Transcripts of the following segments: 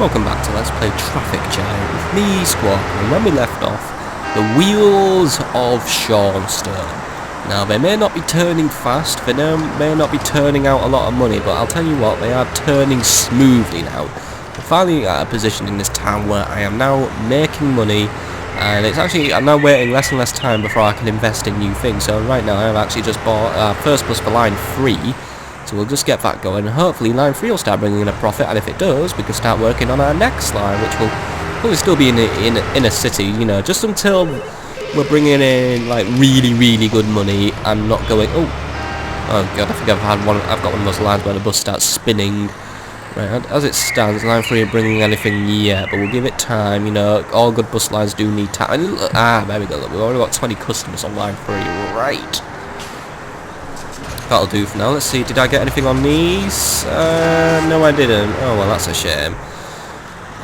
welcome back to Let's Play Traffic Jam with me, Squawk, and when we left off, the wheels of Seanstone. Now, they may not be turning fast, they may not be turning out a lot of money, but I'll tell you what, they are turning smoothly now. I'm finally at a position in this town where I am now making money, and it's actually, I'm now waiting less and less time before I can invest in new things. So right now, I've actually just bought First Plus for Line 3. So we'll just get that going, and hopefully Line 3 will start bringing in a profit, and if it does, we can start working on our next line, which will probably still be in a city, you know, just until we're bringing in, like, really good money and not going, oh god, I think I've got one of those lines where the bus starts spinning. Right, as it stands, Line 3 ain't bringing anything yet, but we'll give it time, you know, all good bus lines do need time. There we go, look, we've already got 20 customers on Line 3, right. That'll do for now. Let's see, did I get anything on these? No I didn't. Oh well, that's a shame.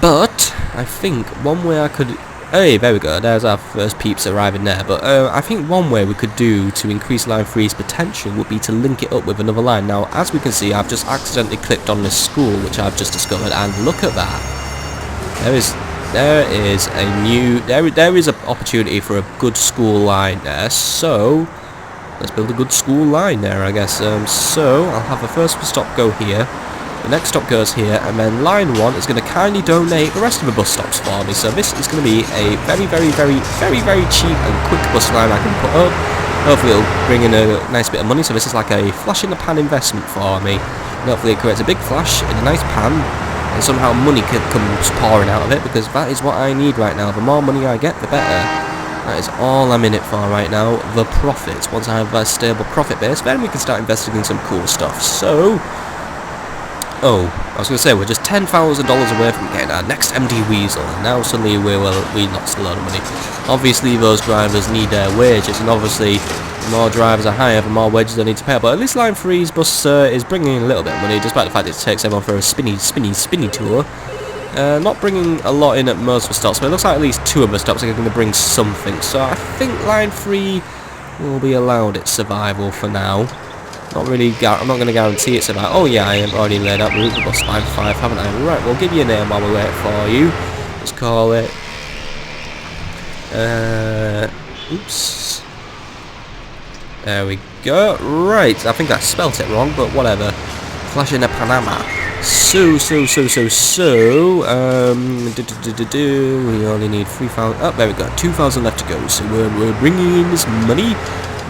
But, I think one way I could... Hey, there we go, there's our first peeps arriving there. But I think one way we could do to increase Line 3's potential would be to link it up with another line. Now, as we can see, I've just accidentally clicked on this school, which I've just discovered, and look at that. There is a new... There is an opportunity for a good school line there, so... Let's build a good school line there, I guess. So, I'll have the first stop go here, the next stop goes here, and then line 1 is going to kindly donate the rest of the bus stops for me. So this is going to be a very cheap and quick bus line I can put up. Hopefully it'll bring in a nice bit of money, so this is like a flash-in-the-pan investment for me. And hopefully it creates a big flash in a nice pan, and somehow money comes pouring out of it, because that is what I need right now. The more money I get, the better. That is all I'm in it for right now, the profits. Once I have a stable profit base, then we can start investing in some cool stuff. So, I was going to say, we're just $10,000 away from getting our next MD Weasel, and now suddenly we lost a lot of money. Obviously, those drivers need their wages, and obviously, the more drivers are higher, the more wages they need to pay. But at least Line 3's bus is bringing in a little bit of money, despite the fact it takes everyone for a spinny tour. Not bringing a lot in at most of the stops, but it looks like at least 2 of the stops are going to bring something. So I think Line 3 will be allowed its survival for now. I'm not going to guarantee its survival. Oh yeah, I have already laid out route the bus Line 5, haven't I? Right, we'll give you a name while we wait for you. Let's call it... oops. There we go. Right, I think I spelt it wrong, but whatever. Flash in a Panama. So, we only need 3,000, oh, there we go, 2,000 left to go, so we're bringing in this money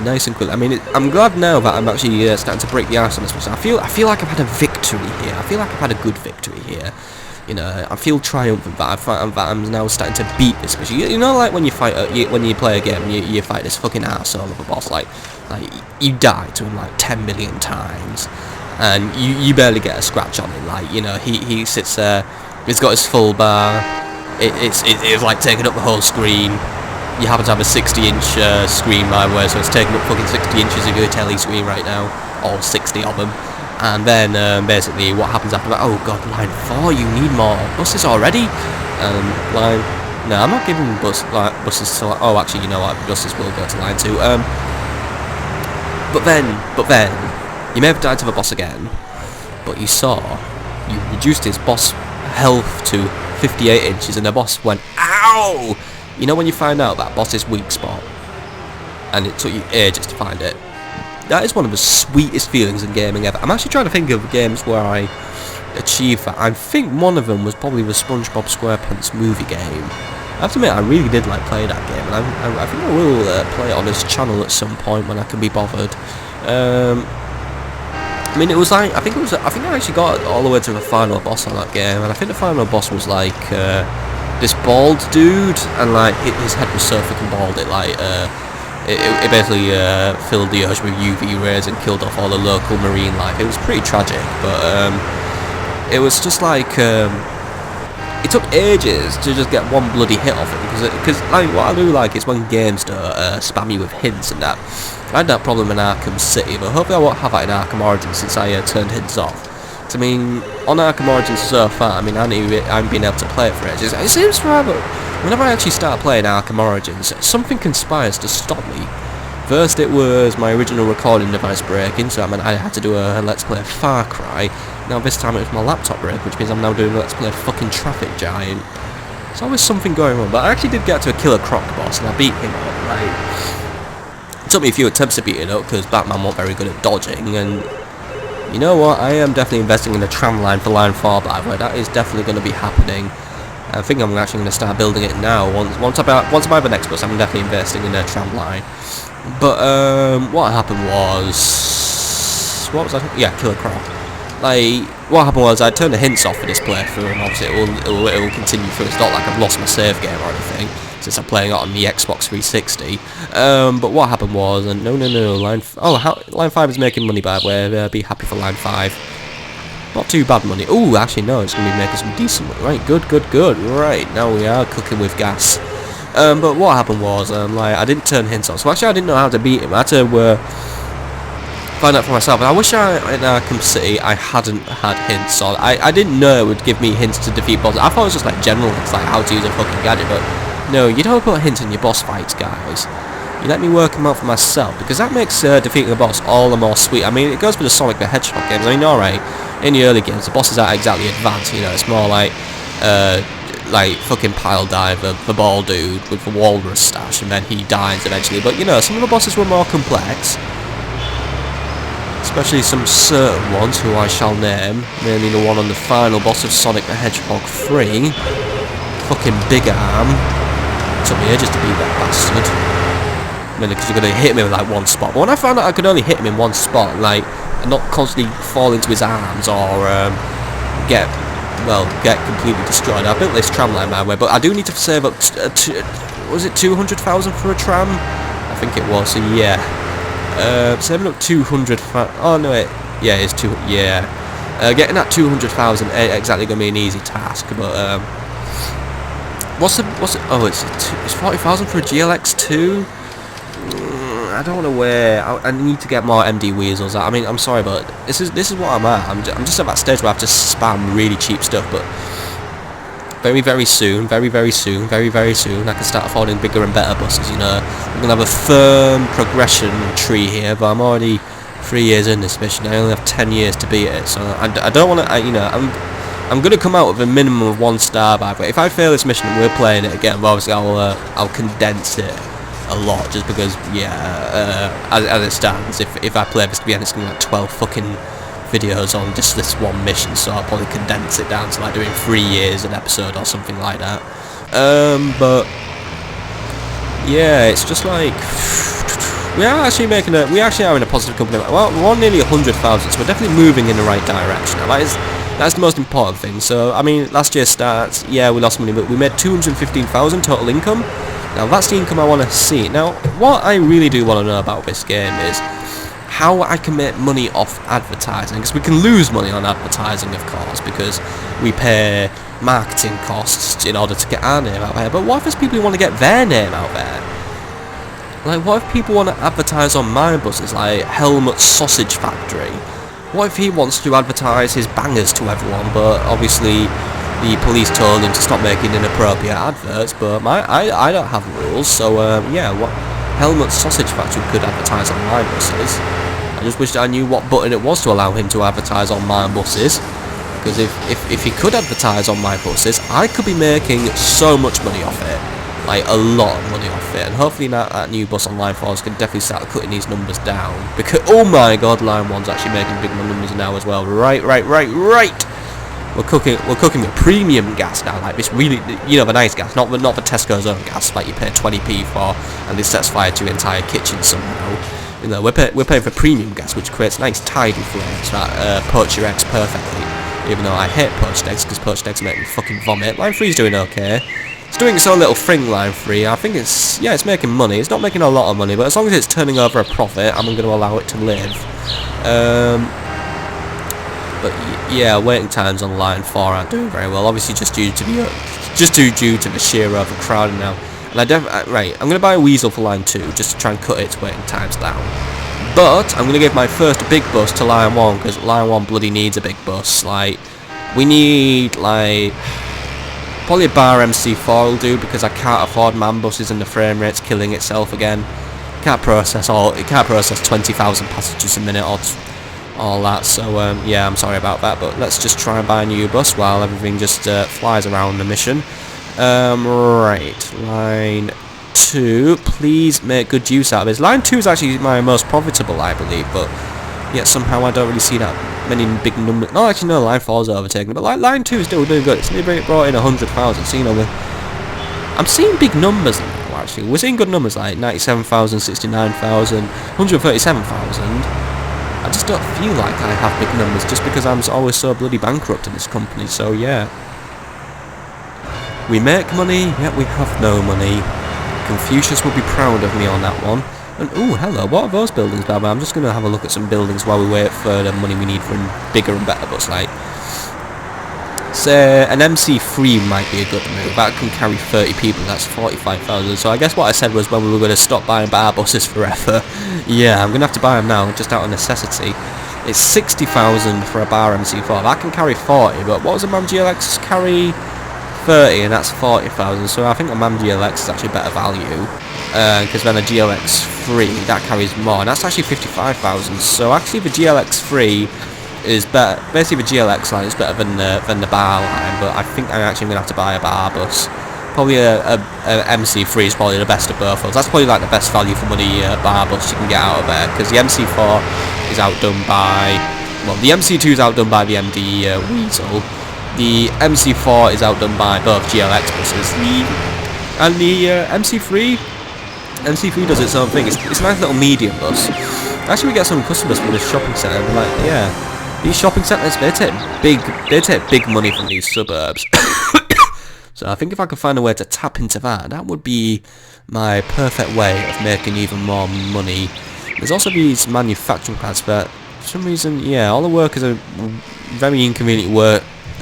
nice and quick. I mean, I'm glad now that I'm actually starting to break the ice on this one. I feel like I've had a victory here. I feel like I've had a good victory here. You know, I feel triumphant that I'm now starting to beat this. Because you know, like when you fight, when you play a game, you fight this fucking arsehole of a boss, like you die to him like 10 million times. And you barely get a scratch on him, like, you know, he sits there, he's got his full bar, it's like taking up the whole screen. You happen to have a 60-inch screen, by the way, so it's taking up fucking 60 inches of your telly screen right now, all 60 of them. And then, basically, what happens after that? Oh god, Line 4, you need more buses already? No, I'm not giving buses to, oh, actually, you know what, buses will go to Line 2. But then, you may have died to the boss again, but you reduced his boss health to 58 inches, and the boss went, ow! You know when you find out that boss's weak spot, and it took you ages to find it? That is one of the sweetest feelings in gaming ever. I'm actually trying to think of games where I achieved that. I think one of them was probably the SpongeBob SquarePants movie game. I have to admit, I really did like playing that game, and I think I will play it on this channel at some point when I can be bothered. I mean, it was like, I think I actually got all the way to the final boss on that game, and I think the final boss was like, this bald dude, and like, his head was so freaking bald, it like, it basically filled the ocean with UV rays and killed off all the local marine life. It was pretty tragic, but it was just like, it took ages to just get one bloody hit off it, because like, what I do like is when games don't spam you with hints and that. I had that problem in Arkham City, but hopefully I won't have that in Arkham Origins since I turned hints off. So, I mean, on Arkham Origins so far, I mean, I haven't been able to play it for ages. It seems forever. Whenever I actually start playing Arkham Origins, something conspires to stop me. First it was my original recording device breaking, so that meant I had to do a Let's Play Far Cry. Now this time it was my laptop break, which means I'm now doing a Let's Play fucking Traffic Giant. There's always something going on, but I actually did get to a Killer Croc boss, and I beat him up, right? It took me a few attempts to beat it up, because Batman wasn't very good at dodging, and you know what, I am definitely investing in a tram line for Line 4, by the way. That is definitely going to be happening. I think I'm actually going to start building it now. Once I buy the next bus, I'm definitely investing in a tram line. But what happened was, what was I? Yeah, Killer Croc. Like, what happened was I turned the hints off for this playthrough, and obviously it will continue through. It's not like I've lost my save game or anything since I'm playing it on the Xbox 360. But what happened was, and no, Line 5 is making money, by the way. Be happy for Line 5. Not too bad money. Ooh, actually no, it's going to be making some decent money. Right, good. Right, now we are cooking with gas. But what happened was, like, I didn't turn hints on. So actually I didn't know how to beat him. I had to find out for myself. And I wish in Arkham City I hadn't had hints on. I didn't know it would give me hints to defeat bosses. I thought it was just like general hints, like how to use a fucking gadget. But no, you don't put hints in your boss fights, guys. You let me work them out for myself, because that makes defeating a boss all the more sweet. I mean, it goes for the Sonic the Hedgehog games. I mean, alright, in the early games, the bosses aren't exactly advanced, you know, it's more like fucking Pile Diver, the ball dude with the walrus stash, and then he dies eventually. But, you know, some of the bosses were more complex, especially some certain ones, who I shall name, mainly the one on the final boss of Sonic the Hedgehog 3, fucking Big Arm. It took me ages to beat that bastard. Mainly because you're going to hit him in like one spot. But when I found out I could only hit him in one spot, like, and not constantly fall into his arms or get completely destroyed, I built this tram line my way. But I do need to save up. Was it 200,000 for a tram? I think it was. So yeah, saving up 200,000. Oh no, yeah, it's two. Yeah, getting that 200,000 ain't exactly going to be an easy task. But what's it? Oh, it's 40,000 for a GLX 2. I don't want to wear. I need to get more MD weasels. I mean, I'm sorry, but this is what I'm at. I'm just at that stage where I have to spam really cheap stuff. But very soon, very soon, I can start affording bigger and better buses. You know, I'm gonna have a firm progression tree here. But I'm already 3 years in this mission. I only have 10 years to beat it. So I don't want to. You know, I'm gonna come out with a minimum of 1 star by the way. If I fail this mission and we're playing it again, well, obviously I'll condense it a lot, just because, yeah, as it stands, if I play this to the end, it's going to be like 12 fucking videos on just this one mission, so I'll probably condense it down to like doing 3 years an episode or something like that. But yeah, it's just like we are actually are in a positive company. Well, we're on nearly 100,000, so we're definitely moving in the right direction. Now, that's the most important thing. So I mean, last year's stats, yeah, we lost money, but we made 215,000 total income. Now that's the income I want to see. Now what I really do want to know about this game is how I can make money off advertising, because we can lose money on advertising, of course, because we pay marketing costs in order to get our name out there. But what if there's people who want to get their name out there? Like, what if people want to advertise on my buses, like Helmut Sausage Factory? What if he wants to advertise his bangers to everyone, but obviously the police told him to stop making inappropriate adverts? But I don't have rules, so yeah, what Helmut Sausage Factory could advertise on my buses. I just wish I knew what button it was to allow him to advertise on my buses, because if he could advertise on my buses, I could be making so much money off it, like a lot of money off it. And hopefully that new bus on Line 4 can definitely start cutting these numbers down, because oh my god, Line 1's actually making big numbers now as well. Right. We're cooking with premium gas now, like this really, you know, the nice gas, not the Tesco's own gas, like you pay 20p for, and it sets fire to your entire kitchen somehow. You know, we're paying for premium gas, which creates nice tidy flames that poach your eggs perfectly. Even though I hate poached eggs, because poached eggs make me fucking vomit. Line 3's doing okay. It's doing its own little thing, Line 3. I think it's making money. It's not making a lot of money, but as long as it's turning over a profit, I'm going to allow it to live. But yeah, waiting times on Line 4 aren't doing very well. Obviously, just due to the sheer overcrowding now. And right, I'm gonna buy a Weasel for Line 2 just to try and cut its waiting times down. But I'm gonna give my first big bus to Line 1, because Line 1 bloody needs a big bus. Like, we need like probably a Bar MC4 will do, because I can't afford man buses and the frame rate's killing itself again. can't process 20,000 passengers a minute or all that. So yeah, I'm sorry about that, but let's just try and buy a new bus while everything just flies around the mission. Right, line 2, please make good use out of this. Line 2 is actually my most profitable, I believe, but yet somehow I don't really see that many big numbers. No, actually no, line 4 is overtaken, but line 2 is still doing good. It's nearly brought in 100,000, so you know, I'm seeing big numbers now, actually. We're seeing good numbers like 97,000, 69,000, 137,000. I just don't feel like I have big numbers just because I'm always so bloody bankrupt in this company, so yeah. We make money, yet we have no money. Confucius would be proud of me on that one. And ooh, hello, what are those buildings down there? I'm just going to have a look at some buildings while we wait for the money we need for a bigger and better bus, like. Say, an MC3 might be a good move. That can carry 30 people, that's 45,000. So I guess what I said was when we were going to stop buying bar buses forever. Yeah, I'm going to have to buy them now, just out of necessity. It's 60,000 for a bar MC4. That can carry 40, but what was a MAM GLX carry? 30, and that's 40,000. So I think a MAM GLX is actually better value. Because then a GLX3, that carries more, and that's actually 55,000. So actually the GLX3 is better. Basically the GLX line is better than the bar line, but I think I'm actually going to have to buy a bar bus. Probably a MC3 is probably the best of both worlds. That's probably like the best value for money bar bus you can get out of there, because the MC4 is outdone by, well, the MC2 is outdone by the MD Weasel. The MC4 is outdone by both GLX buses. And the MC3 does its own thing. It's a nice little medium bus. Actually, we get some customers from this shopping centre. They're like, yeah, these shopping centres, they take big money from these suburbs. So I think if I could find a way to tap into that would be my perfect way of making even more money. There's also these manufacturing plants, but for some reason, yeah, all the workers are very inconvenient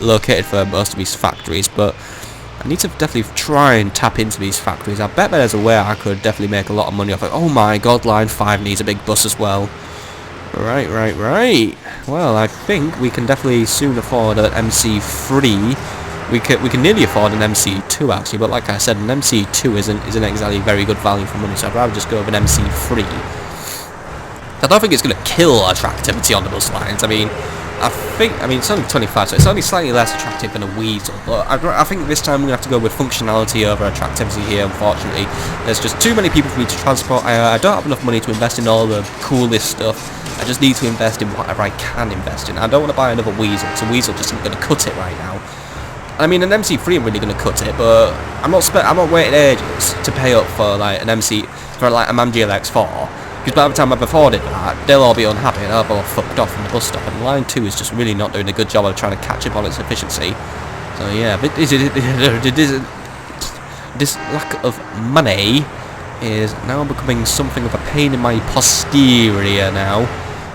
located for most of these factories, but I need to definitely try and tap into these factories. I bet there's a way I could definitely make a lot of money off it. Oh my god, line 5 needs a big bus as well. Right. Well, I think we can definitely soon afford an MC3. We can nearly afford an MC2 actually, but like I said, an MC2 isn't exactly very good value for money, so I'd rather just go with an MC3. I don't think it's going to kill attractivity on the bus lines. I mean, it's only 25, so it's only slightly less attractive than a Weasel, but I think this time we're going to have to go with functionality over attractivity here, unfortunately. There's just too many people for me to transport. I don't have enough money to invest in all the coolest stuff. I just need to invest in whatever I can invest in. I don't want to buy another Weasel, because a Weasel just isn't going to cut it right now. I mean, an MC3 ain't really going to cut it, but I'm not waiting ages to pay up for like an a MAM GLX4. Because by the time I've afforded that, they'll all be unhappy and they'll all fucked off from the bus stop. And line 2 is just really not doing a good job of trying to catch up on its efficiency. So yeah, but this lack of money is now becoming something of a pain in my posterior now.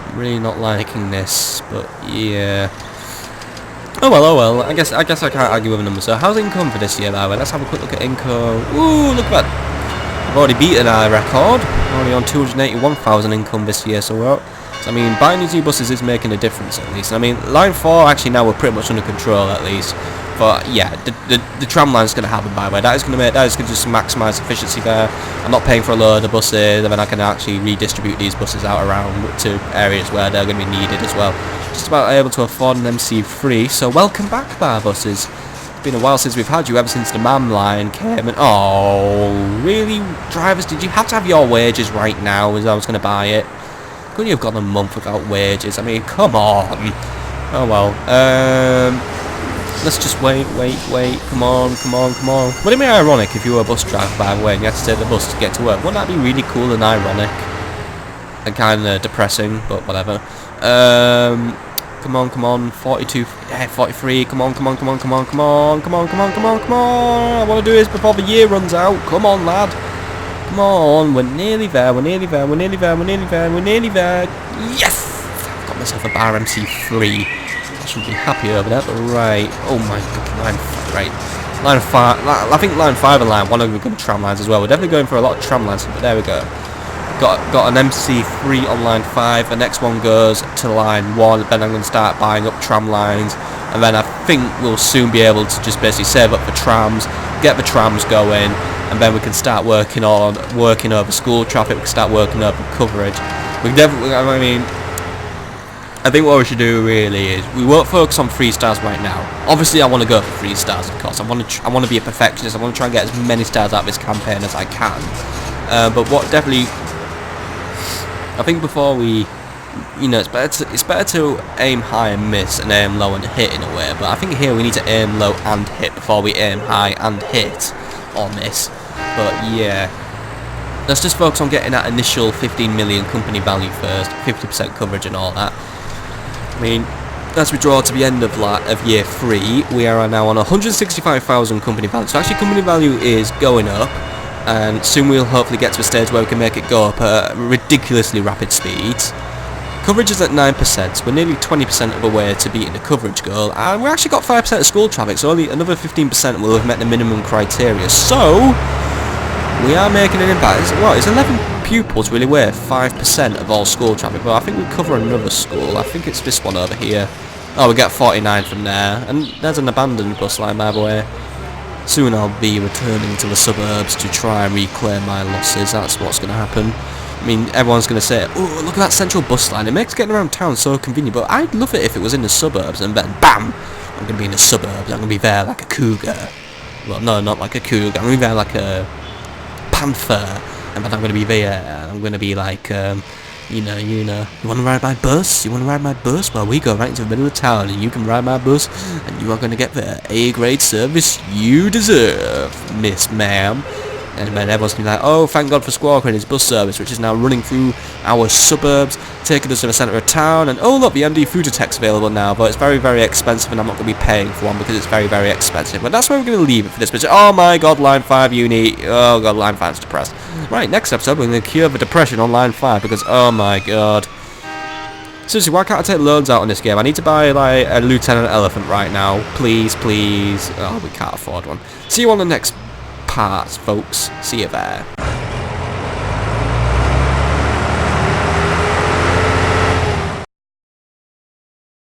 I'm really not liking this, but yeah. Oh well. I guess I can't argue with a number. So how's income for this year, though? Let's have a quick look at income. Ooh, look at that. I've already beaten our record. Only on 281,000 income this year, so I mean, buying these new buses is making a difference at least. I mean, line 4 actually now we're pretty much under control at least. But yeah, the tram line's going to happen by the way. That is going to just maximise efficiency there. I'm not paying for a load of buses, and then I can actually redistribute these buses out around to areas where they're going to be needed as well. Just about able to afford an MC3. So welcome back, bar buses. It's been a while since we've had you, ever since the MAM line came, and oh, really, drivers, did you have to have your wages right now as I was going to buy it? Couldn't you have gone a month without wages? I mean, come on. Oh well, let's just wait, come on. Would it be ironic if you were a bus driver, by the way, and you had to take the bus to get to work? Wouldn't that be really cool and ironic? And kind of depressing, but whatever. Come on, 42, 43, come on. I want to do this before the year runs out. Come on, lad. Come on, we're nearly there. Yes! I've got myself a bar MC3. I should be happy over that, but right. Oh my god, line 5, right. Line 5, I think line 5 and line 1 are good tram lines as well. We're definitely going for a lot of tram lines, but there we go. Got an MC3 on line 5, the next one goes to line 1, then I'm going to start buying up tram lines, and then I think we'll soon be able to just basically save up for trams, get the trams going, and then we can start working over school traffic. We can start working over coverage. We can definitely, I mean, I think what we should do really is we won't focus on 3 stars right now. Obviously, I want to go for 3 stars, of course. I want to be a perfectionist. I want to try and get as many stars out of this campaign as I can. But what definitely, I think before we, you know, it's better to aim high and miss and aim low and hit in a way. But I think here we need to aim low and hit before we aim high and hit or miss. But yeah, let's just focus on getting that initial 15 million company value first, 50% coverage and all that. I mean, as we draw to the end of year 3, we are now on 165,000 company value. So actually company value is going up, and soon we'll hopefully get to a stage where we can make it go up at ridiculously rapid speeds. Coverage is at 9%, so we're nearly 20% of the way to beating the coverage goal, and we actually got 5% of school traffic, so only another 15% will have met the minimum criteria. So we are making an impact. It's 11 pupils really worth 5% of all school traffic, but I think we cover another school. I think it's this one over here. Oh, we get 49 from there, and there's an abandoned bus line, by the way. Soon I'll be returning to the suburbs to try and reclaim my losses. That's what's going to happen. I mean, everyone's going to say, oh, look at that central bus line. It makes getting around town so convenient, but I'd love it if it was in the suburbs, and then BAM! I'm going to be in the suburbs. I'm going to be there like a cougar. Well, no, not like a cougar. I'm going to be there like a panther. And then I'm going to be there. I'm going to be like, you know, you want to ride my bus? You want to ride my bus? Well, we go right into the middle of town, and you can ride my bus, and you are going to get the A-grade service you deserve, Miss Ma'am. And then everyone's going to be like, oh, thank God for Squawker and his bus service, which is now running through our suburbs, taking us to the centre of town. And oh, look, the MD food attack's available now, but it's very, very expensive, and I'm not going to be paying for one because it's very, very expensive. But that's where we're going to leave it for this. But oh my God, Line 5 uni. Oh God, Line 5's depressed. Right, next episode, we're going to cure the depression on Line 5 because oh my God. Seriously, why can't I take loans out on this game? I need to buy like a Lieutenant Elephant right now. Please, please. Oh, we can't afford one. See you on the next part, folks. See you there.